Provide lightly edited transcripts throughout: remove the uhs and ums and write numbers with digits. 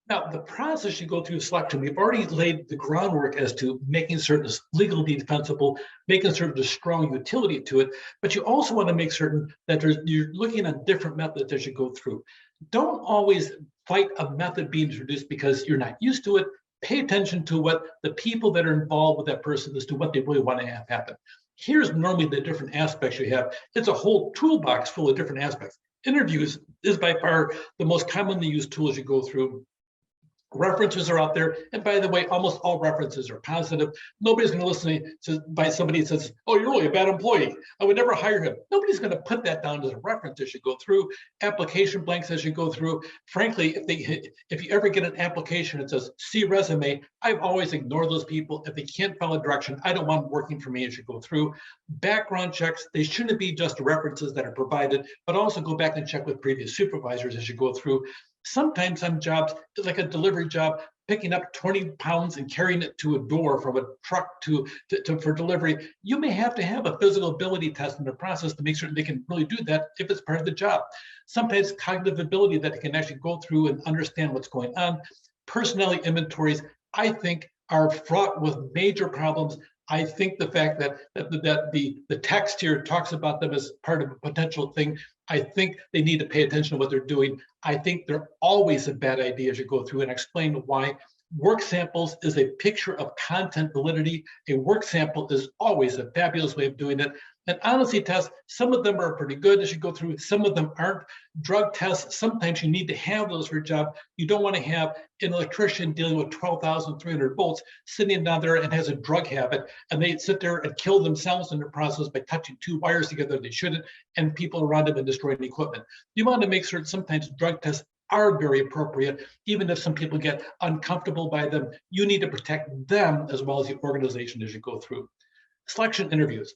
Now, the process you go through selection, we've already laid the groundwork as to making certain it's legally defensible, making certain there's strong utility to it, but you also want to make certain that you're looking at different methods as you go through. Don't always fight a method being introduced because you're not used to it. Pay attention to what the people that are involved with that person as to what they really want to have happen. Here's normally the different aspects you have. It's a whole toolbox full of different aspects. Interviews is by far the most commonly used tool as you go through. References are out there, and by the way, almost all references are positive. Nobody's going to listen to by somebody that says, "Oh, you're really a bad employee. I would never hire him." Nobody's going to put that down as a reference as you go through. Application blanks as you go through. Frankly, if you ever get an application that says "see resume," I've always ignored those people. If they can't follow direction, I don't want them working for me as you go through. Background checks, they shouldn't be just references that are provided, but also go back and check with previous supervisors as you go through. Sometimes on jobs, like a delivery job, picking up 20 pounds and carrying it to a door from a truck for delivery, you may have to have a physical ability test in the process to make certain they can really do that if it's part of the job. Sometimes cognitive ability that they can actually go through and understand what's going on. Personality inventories, I think, are fraught with major problems. I think the fact that the text here talks about them as part of a potential thing, I think they need to pay attention to what they're doing. I think they're always a bad idea as you go through and explain why. Work samples is a picture of content validity. A work sample is always a fabulous way of doing it. And honesty tests, some of them are pretty good as you go through, some of them aren't. Drug tests, sometimes you need to have those for your job. You don't want to have an electrician dealing with 12,300 volts sitting down there and has a drug habit, and they sit there and kill themselves in the process by touching two wires together they shouldn't, and people around them and destroying equipment. You want to make sure sometimes drug tests are very appropriate, even if some people get uncomfortable by them. You need to protect them as well as the organization as you go through. Selection interviews.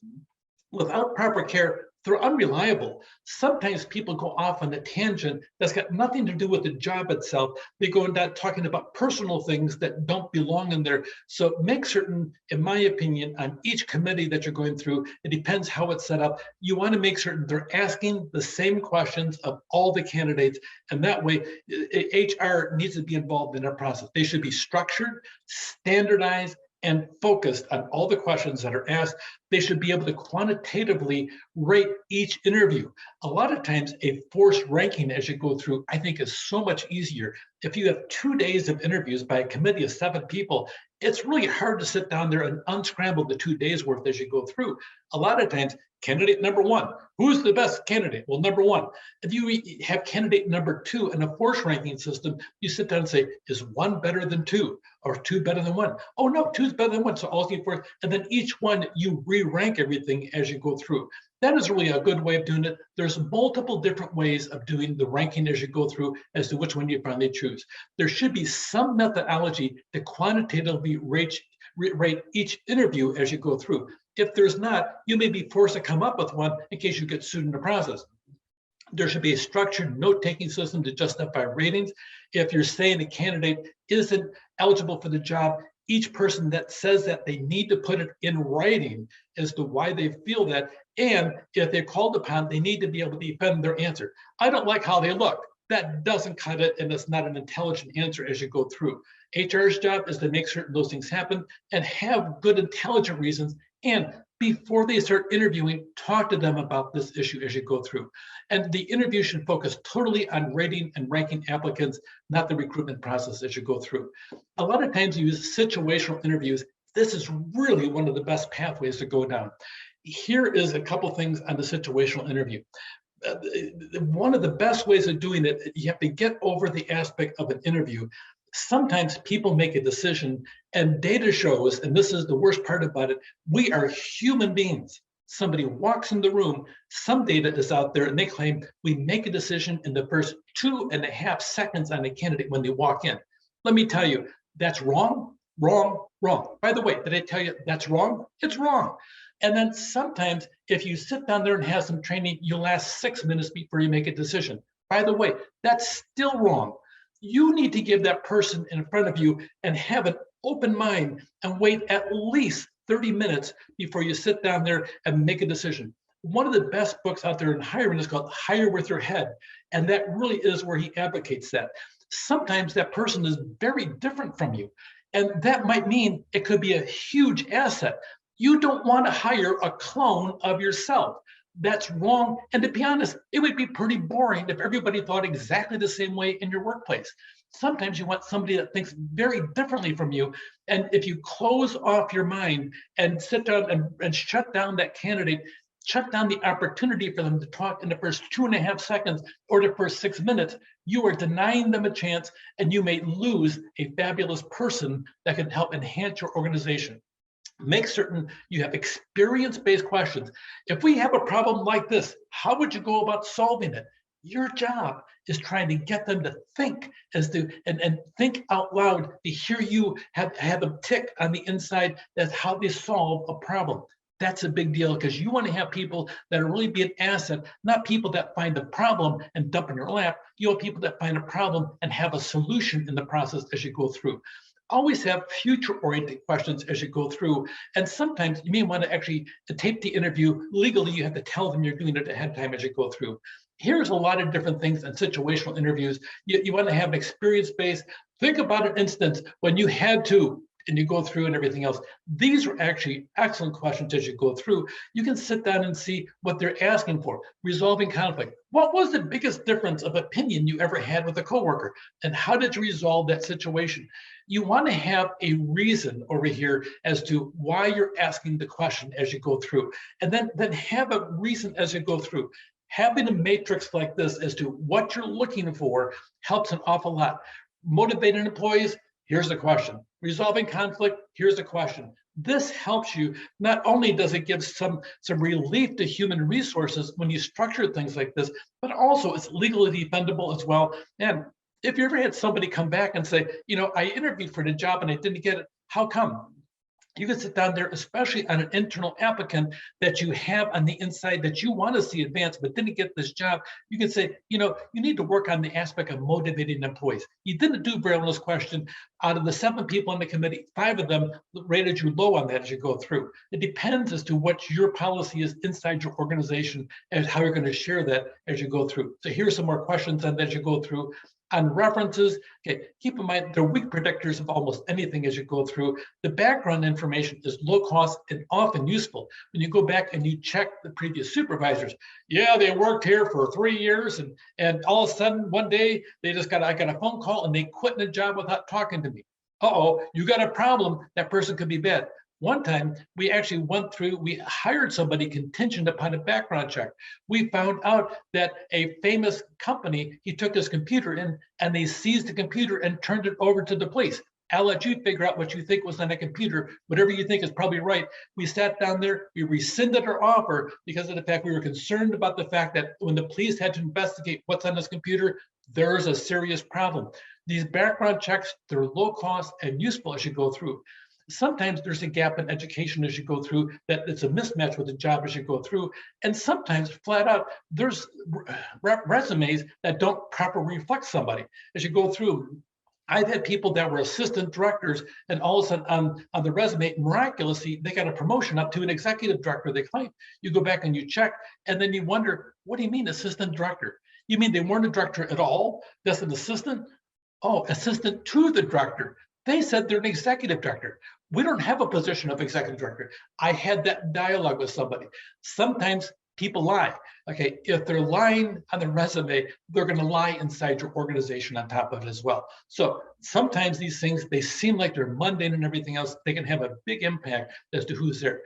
Without proper care, they're unreliable. Sometimes people go off on a tangent that's got nothing to do with the job itself. They go into talking about personal things that don't belong in there. So make certain, in my opinion, on each committee that you're going through, it depends how it's set up. You want to make certain they're asking the same questions of all the candidates. And that way, HR needs to be involved in that process. They should be structured, standardized, and focused on all the questions that are asked. They should be able to quantitatively rate each interview. A lot of times a forced ranking as you go through, I think is so much easier. If you have 2 days of interviews by a committee of 7 people, it's really hard to sit down there and unscramble the 2 days worth as you go through. A lot of times, candidate number 1, who's the best candidate? Well, number 1. If you have candidate number 2 in a force ranking system, you sit down and say, is 1 better than 2 or 2 better than 1? Oh no, 2 is better than 1. So all you forth, and then each one you re-rank everything as you go through. That is really a good way of doing it. There's multiple different ways of doing the ranking as you go through as to which one you finally choose. There should be some methodology to quantitatively rate each interview as you go through. If there's not, you may be forced to come up with one in case you get sued in the process. There should be a structured note-taking system to justify ratings. If you're saying a candidate isn't eligible for the job, each person that says that, they need to put it in writing as to why they feel that. And if they're called upon, they need to be able to defend their answer. I don't like how they look. That doesn't cut it, and it's not an intelligent answer as you go through. HR's job is to make certain those things happen and have good, intelligent reasons. And before they start interviewing, talk to them about this issue as you go through. And the interview should focus totally on rating and ranking applicants, not the recruitment process as you go through. A lot of times you use situational interviews. This is really one of the best pathways to go down. Here is a couple things on the situational interview. One of the best ways of doing it, you have to get over the aspect of an interview. Sometimes people make a decision, and data shows, and this is the worst part about it, we are human beings. Somebody walks in the room, some data is out there, and they claim we make a decision in the first 2.5 seconds on a candidate when they walk in. Let me tell you, that's wrong, wrong, wrong. By the way, did I tell you that's wrong? It's wrong. And then sometimes if you sit down there and have some training, you last 6 minutes before you make a decision. By the way, that's still wrong. You need to give that person in front of you and have an open mind and wait at least 30 minutes before you sit down there and make a decision. One of the best books out there in hiring is called Hire with Your Head. And that really is where he advocates that. sometimes that person is very different from you. And that might mean it could be a huge asset. You don't want to hire a clone of yourself. That's wrong. And to be honest, it would be pretty boring if everybody thought exactly the same way in your workplace. Sometimes you want somebody that thinks very differently from you. And if you close off your mind and sit down and shut down that candidate, shut down the opportunity for them to talk in the first 2.5 seconds or the first 6 minutes, you are denying them a chance, and you may lose a fabulous person that can help enhance your organization. Make certain you have experience-based questions. If we have a problem like this, how would you go about solving it? Your job is trying to get them to think and think out loud, to hear you have a tick on the inside. That's how they solve a problem. That's a big deal, because you want to have people that are really be an asset, not people that find a problem and dump in your lap. You want people that find a problem and have a solution in the process as you go through. Always have future-oriented questions as you go through. And sometimes you may want to actually tape the interview. Legally, you have to tell them you're doing it ahead of time as you go through. Here's a lot of different things in situational interviews. You want to have experience based. Think about an instance when you had to, and you go through and everything else. These are actually excellent questions as you go through. You can sit down and see what they're asking for. Resolving conflict. What was the biggest difference of opinion you ever had with a coworker? And how did you resolve that situation? You want to have a reason over here as to why you're asking the question as you go through. And then have a reason as you go through. Having a matrix like this as to what you're looking for helps an awful lot. Motivated employees, here's the question. Resolving conflict, here's the question. This helps you. Not only does it give some relief to human resources when you structure things like this, but also it's legally defendable as well. And if you ever had somebody come back and say, I interviewed for the job and I didn't get it, how come? You can sit down there, especially on an internal applicant that you have on the inside that you want to see advance but didn't get this job. You can say, you need to work on the aspect of motivating employees. You didn't do very well on this question. Out of the 7 people on the committee, 5 of them rated you low on that as you go through. It depends as to what your policy is inside your organization and how you're going to share that as you go through. So here's some more questions on that as you go through. On references, okay, keep in mind they're weak predictors of almost anything as you go through. The background information is low cost and often useful. When you go back and you check the previous supervisors, yeah, they worked here for 3 years, and all of a sudden one day I got a phone call and they quit the job without talking to me. Uh-oh, you got a problem. That person could be bad. One time, we actually we hired somebody contingent upon a background check. We found out that a famous company, he took his computer in and they seized the computer and turned it over to the police. I'll let you figure out what you think was on the computer. Whatever you think is probably right. We sat down there, we rescinded our offer because of the fact we were concerned about the fact that when the police had to investigate what's on this computer, there's a serious problem. These background checks, they're low cost and useful as you go through. Sometimes there's a gap in education as you go through, that it's a mismatch with the job as you go through. And sometimes flat out, there's resumes that don't properly reflect somebody as you go through. I've had people that were assistant directors, and all of a sudden on the resume, miraculously, they got a promotion up to an executive director. They claim. You go back and you check, and then you wonder, what do you mean assistant director? You mean they weren't a director at all? That's an assistant? Oh, assistant to the director. They said they're an executive director. We don't have a position of executive director. I had that dialogue with somebody. Sometimes people lie. Okay, if they're lying on the resume, they're going to lie inside your organization on top of it as well. So sometimes these things, they seem like they're mundane and everything else. They can have a big impact as to who's there.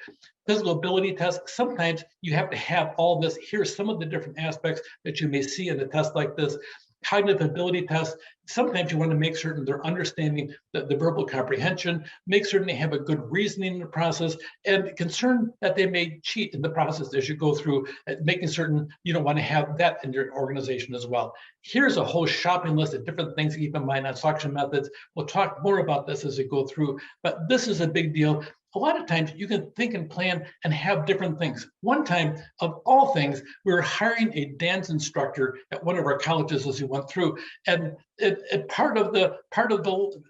Physical ability tests, sometimes you have to have all this. Here's some of the different aspects that you may see in a test like this. Cognitive ability tests, sometimes you want to make certain they're understanding the verbal comprehension, make certain they have a good reasoning in the process, and concern that they may cheat in the process as you go through, making certain you don't want to have that in your organization as well. Here's a whole shopping list of different things to keep in mind on selection methods. We'll talk more about this as we go through, but this is a big deal. A lot of times you can think and plan and have different things. One time, of all things, we were hiring a dance instructor at one of our colleges as we went through, and part of the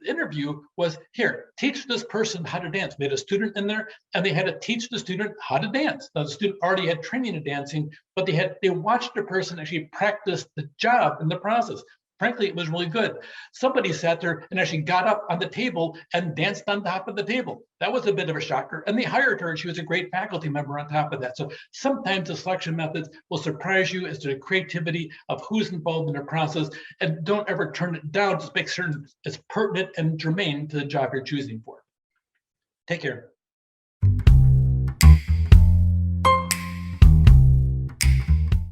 interview was, here, teach this person how to dance. We had a student in there, and they had to teach the student how to dance. Now the student already had training in dancing, but they watched the person actually practice the job in the process. Frankly, it was really good. Somebody sat there and actually got up on the table and danced on top of the table. That was a bit of a shocker. And they hired her, and she was a great faculty member on top of that. So sometimes the selection methods will surprise you as to the creativity of who's involved in the process. And don't ever turn it down. Just make certain it's pertinent and germane to the job you're choosing for. Take care.